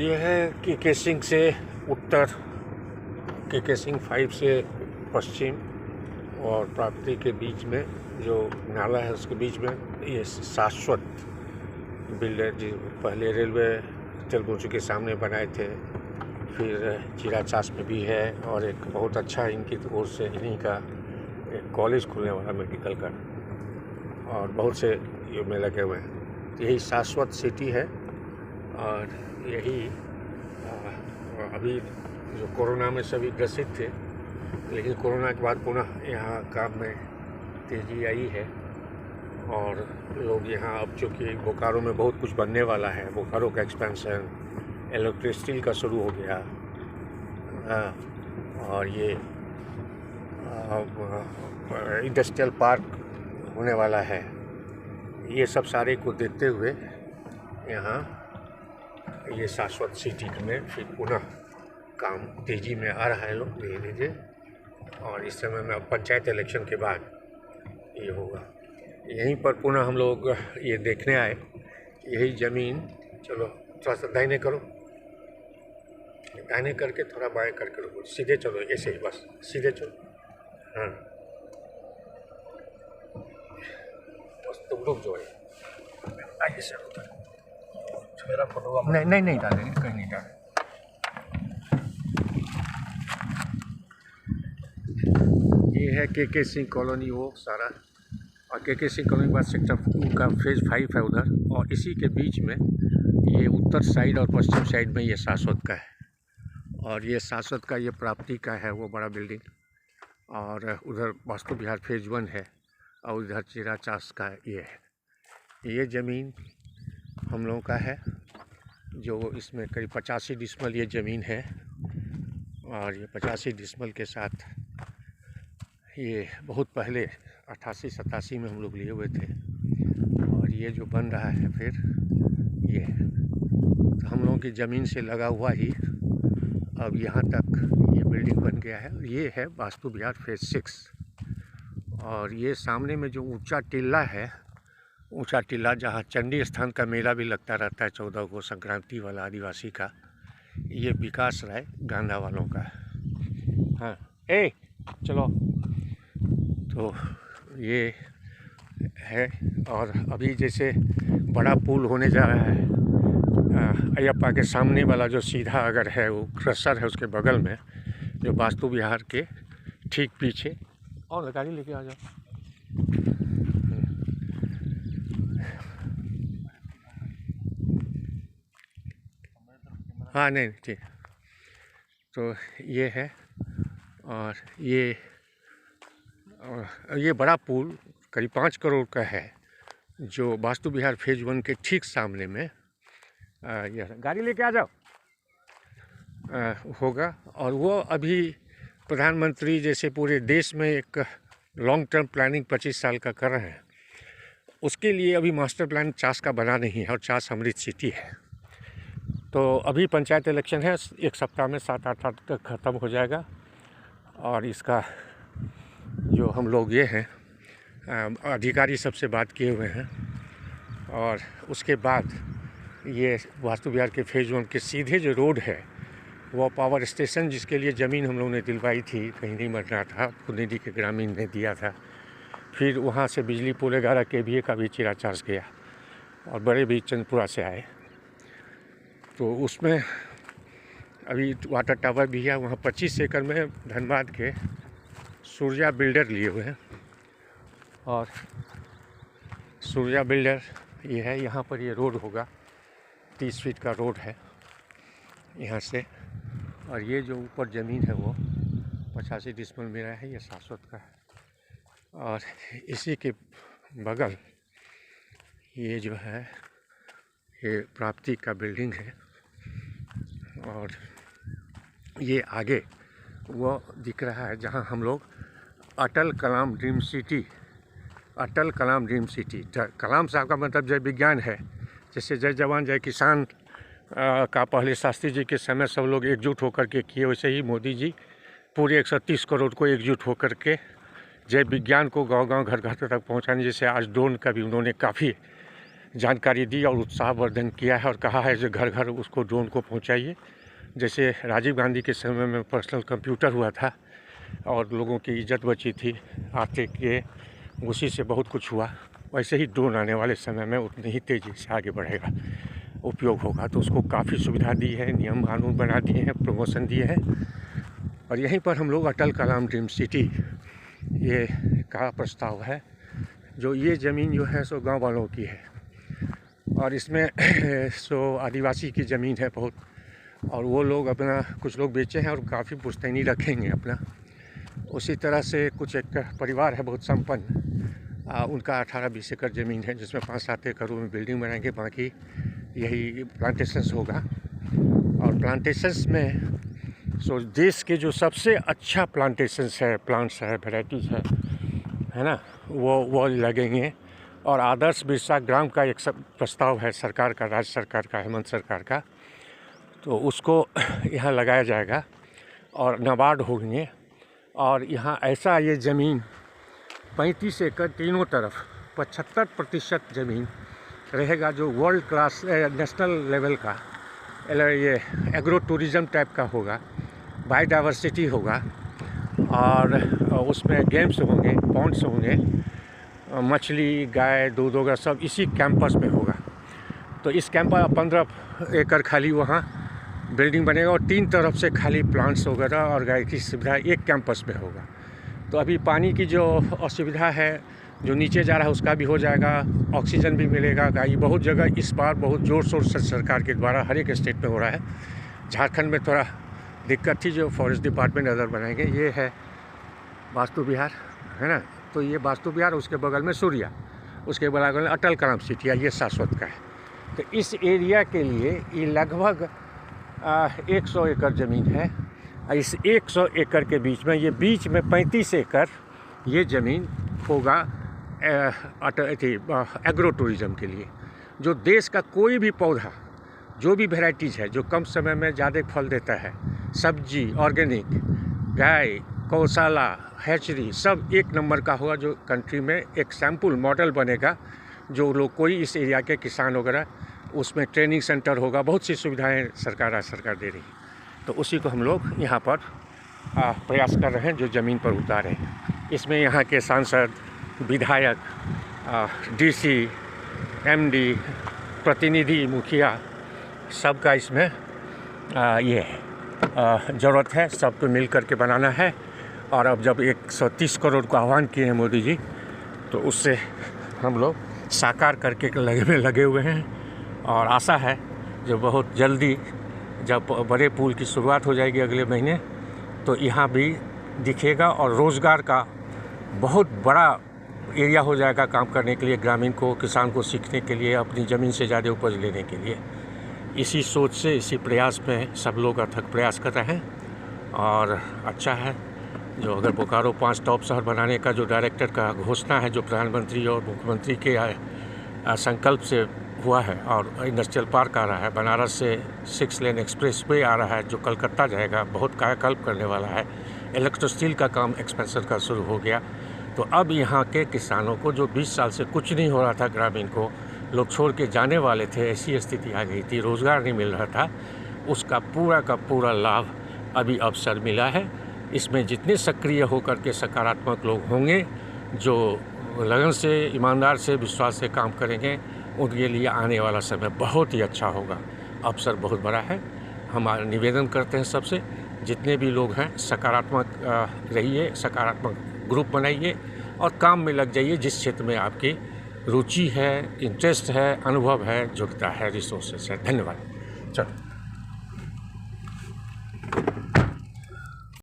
ये है के सिंह से उत्तर, के सिंह 5 से पश्चिम और प्राप्ति के बीच में जो नाला है उसके बीच में ये शाश्वत बिल्डर जो पहले रेलवे तेलुगुंचू के सामने बनाए थे, फिर चिराचास में भी है और एक बहुत अच्छा इनकी ओर से इन्हीं का एक कॉलेज खुलने वाला मेडिकल का, और बहुत से ये में लगे हुए हैं। तो यही शाश्वत सिटी है और यही अभी जो कोरोना में सभी ग्रसित थे, लेकिन कोरोना के बाद पुनः यहाँ काम में तेज़ी आई है और लोग यहाँ अब चूँकि बोकारो में बहुत कुछ बनने वाला है, बोकारो का एक्सपेंशन, इलेक्ट्रिक स्टील का शुरू हो गया और ये इंडस्ट्रियल पार्क होने वाला है। ये सब सारे को देखते हुए यहाँ ये शाश्वत सिटी में फिर पुनः काम तेज़ी में आ रहा है लोग धीरे धीरे, और इस समय में अब पंचायत इलेक्शन के बाद ये होगा। यहीं पर पुनः हम लोग ये देखने आए, यही ज़मीन, चलो थोड़ा सा दाहिने करो, दाहिने करके थोड़ा बाएं करके रुको, सीधे चलो, ऐसे ही बस सीधे चलो, हाँ बस तुम रुक जाओ, आइए सर उधर, मेरा फोटो नहीं डालेंगे, कहीं नहीं डालेंगे। ये है के सिंह कॉलोनी वो सारा, और के सिंह कॉलोनी के बाद सेक्टर 2 का फेज़ 5 है उधर, और इसी के बीच में ये उत्तर साइड और पश्चिम साइड में ये शाश्वत का है, और ये शाश्वत का ये प्राप्ति का है वो बड़ा बिल्डिंग, और उधर वास्तु विहार फेज़ 1 है, और उधर चिराचास का ये है। ये ज़मीन हम लोगों का है, जो इसमें करीब 85 डिसमल ये ज़मीन है, और ये 85 डिसमल के साथ ये बहुत पहले 88-87 में हम लोग लिए हुए थे, और ये जो बन रहा है फिर ये तो हम लोगों की ज़मीन से लगा हुआ ही अब यहाँ तक ये बिल्डिंग बन गया है। ये है वास्तु विहार फेज़ 6, और ये सामने में जो ऊंचा टीला है, ऊंचा टीला जहाँ चंडी स्थान का मेला भी लगता रहता है 14 को, संक्रांति वाला आदिवासी का, ये विकास राय गांधा वालों का। हाँ चलो, तो ये है। और अभी जैसे बड़ा पुल होने जा रहा है अयप्पा के सामने वाला, जो सीधा अगर है वो क्रशर है उसके बगल में, जो वास्तु विहार के ठीक पीछे, और गाड़ी लेके आ जाओ। हाँ नहीं ठीक, तो ये है, और ये बड़ा पुल करीब 5 करोड़ का है, जो वास्तु विहार फेज़ 1 के ठीक सामने में ये गाड़ी लेके आ जाओ होगा। और वो अभी प्रधानमंत्री जैसे पूरे देश में एक लॉन्ग टर्म प्लानिंग 25 साल का कर रहे हैं, उसके लिए अभी मास्टर प्लान चास का बना नहीं है, और चास अमृत सिटी है। तो अभी पंचायत इलेक्शन है, 1 सप्ताह में 7-8 तक ख़त्म हो जाएगा, और इसका जो हम लोग ये हैं अधिकारी सबसे बात किए हुए हैं, और उसके बाद ये वास्तु विहार के फेज़ 1 के सीधे जो रोड है वो पावर स्टेशन, जिसके लिए ज़मीन हम लोगों ने दिलवाई थी, कहीं नहीं मर रहा था, खुदनीति के ग्रामीण ने दिया था, फिर वहाँ से बिजली पुल 11 KVA का भी चिराचार्ज गया, और बड़े भी चंदपुरा से आए, तो उसमें अभी वाटर टावर भी है वहाँ 25 एकड़ में धनबाद के सूर्या बिल्डर लिए हुए हैं, और सूर्या बिल्डर ये है। यहाँ पर ये रोड होगा, 30 फीट का रोड है यहाँ से, और ये जो ऊपर ज़मीन है वो 85 डिसमल मेरा है, ये शाश्वत का है, और इसी के बगल ये जो है ये प्राप्ति का बिल्डिंग है, और ये आगे वो दिख रहा है जहाँ हम लोग अटल कलाम ड्रीम सिटी, अटल कलाम ड्रीम सिटी, कलाम साहब का मतलब जय विज्ञान है, जैसे जय जवान जय किसान का पहले शास्त्री जी के समय सब लोग एकजुट होकर के किए, वैसे ही मोदी जी पूरे 130 करोड़ को एकजुट होकर के जय विज्ञान को गांव-गांव घर-घर तक पहुंचाने, जैसे आज ड्रोन का भी उन्होंने काफ़ी जानकारी दी और उत्साहवर्धन किया है और कहा है जो घर घर उसको ड्रोन को पहुंचाइए। जैसे राजीव गांधी के समय में पर्सनल कंप्यूटर हुआ था और लोगों की इज्जत बची थी, आर्थिक के उसी से बहुत कुछ हुआ, वैसे ही ड्रोन आने वाले समय में उतनी ही तेज़ी से आगे बढ़ेगा, उपयोग होगा। तो उसको काफ़ी सुविधा दी है, नियम कानून बना दिए हैं, प्रमोशन दिए हैं। और यहीं पर हम लोग अटल कलाम ड्रीम सिटी ये का प्रस्ताव है, जो ये ज़मीन जो है सो गांव वालों की है और इसमें सो आदिवासी की ज़मीन है बहुत, और वो लोग अपना कुछ लोग बेचे हैं और काफ़ी पुश्तैनी रखेंगे अपना। उसी तरह से कुछ एक परिवार है बहुत संपन्न, उनका 18-20 एकड़ ज़मीन है जिसमें 5-7 एकड़ में बिल्डिंग बनाएंगे, बाकी यही प्लांटेशंस होगा। और प्लांटेशंस में सो देश के जो सबसे अच्छा प्लांटेशंस है, प्लांट्स है, वेराइटीज़ है ना, वो लगेंगे। और आदर्श बिरसा ग्राम का एक प्रस्ताव है सरकार का, राज्य सरकार का, हेमंत सरकार का, तो उसको यहाँ लगाया जाएगा और नाबार्ड होंगे। और यहाँ ऐसा ये ज़मीन 35 एकड़ तीनों तरफ 75% ज़मीन रहेगा जो वर्ल्ड क्लास नेशनल लेवल का ये एग्रो टूरिज़म टाइप का होगा, बायोडाइवर्सिटी होगा और उसमें गेम्स होंगे, पॉन्ड्स होंगे, मछली, गाय, दूध वगैरह सब इसी कैंपस में होगा। तो इस कैंपस 15 एकड़ खाली वहाँ बिल्डिंग बनेगा और 3 तरफ से खाली प्लांट्स वगैरह और गाय की सुविधा एक कैंपस में होगा। तो अभी पानी की जो असुविधा है जो नीचे जा रहा है उसका भी हो जाएगा, ऑक्सीजन भी मिलेगा। गाय बहुत जगह इस बार बहुत ज़ोर शोर से सरकार के द्वारा हर एक स्टेट में हो रहा है। झारखंड में थोड़ा दिक्कत थी, जो फॉरेस्ट डिपार्टमेंट अदर बनाएंगे। ये है वास्तु विहार, है ना, तो ये वास्तु विहार, उसके बगल में सूर्या, उसके बगल में अटल कलाम सिटी, ये शाश्वत का है। तो इस एरिया के लिए ये लगभग 100 एकड़ ज़मीन है। इस 100 एकड़ के बीच में ये बीच में 35 एकड़ ये ज़मीन होगा एग्रो टूरिज़म के लिए। जो देश का कोई भी पौधा, जो भी वेराइटीज़ है जो कम समय में ज़्यादा फल देता है, सब्जी, ऑर्गेनिक, गाय, गौशाला, हैचरी, सब 1 नंबर का होगा, जो कंट्री में एक सैम्पल मॉडल बनेगा। जो लोग कोई इस एरिया के किसान वगैरह, उसमें ट्रेनिंग सेंटर होगा, बहुत सी सुविधाएं सरकार दे रही है। तो उसी को हम लोग यहाँ पर प्रयास कर रहे हैं, जो ज़मीन पर उतारे। इसमें यहाँ के सांसद, विधायक, डीसी, एमडी, प्रतिनिधि, मुखिया, सबका इसमें ये ज़रूरत है, सबको मिल कर के बनाना है। और अब जब 130 करोड़ का आह्वान किए हैं मोदी जी, तो उससे हम लोग साकार करके लगे हुए हैं। और आशा है जो बहुत जल्दी जब बड़े पुल की शुरुआत हो जाएगी अगले महीने, तो यहाँ भी दिखेगा और रोज़गार का बहुत बड़ा एरिया हो जाएगा काम करने के लिए, ग्रामीण को, किसान को सीखने के लिए, अपनी ज़मीन से ज़्यादा उपज लेने के लिए। इसी सोच से, इसी प्रयास में सब लोग अथक प्रयास कर रहे हैं। और अच्छा है जो अगर बोकारो 5 टॉप शहर बनाने का जो डायरेक्टर का घोषणा है, जो प्रधानमंत्री और मुख्यमंत्री के संकल्प से हुआ है, और इंडस्ट्रियल पार्क आ रहा है, बनारस से 6 लेन एक्सप्रेस वे आ रहा है जो कलकत्ता जाएगा, बहुत कायाकल्प करने वाला है। इलेक्ट्रो स्टील का काम एक्सपेंशन का शुरू हो गया। तो अब यहाँ के किसानों को, जो 20 साल से कुछ नहीं हो रहा था, ग्रामीण को लोग छोड़ के जाने वाले थे, ऐसी स्थिति आ गई थी, रोज़गार नहीं मिल रहा था, उसका पूरा का पूरा लाभ अभी अवसर मिला है। इसमें जितने सक्रिय होकर के सकारात्मक लोग होंगे, जो लगन से, ईमानदार से, विश्वास से काम करेंगे, उनके लिए आने वाला समय बहुत ही अच्छा होगा। अवसर बहुत बड़ा है। हम निवेदन करते हैं सबसे, जितने भी लोग हैं सकारात्मक रहिए, सकारात्मक ग्रुप बनाइए और काम में लग जाइए जिस क्षेत्र में आपकी रुचि है, इंटरेस्ट है, अनुभव है, जुड़ता है, रिसोर्सेस है। धन्यवाद। चलो।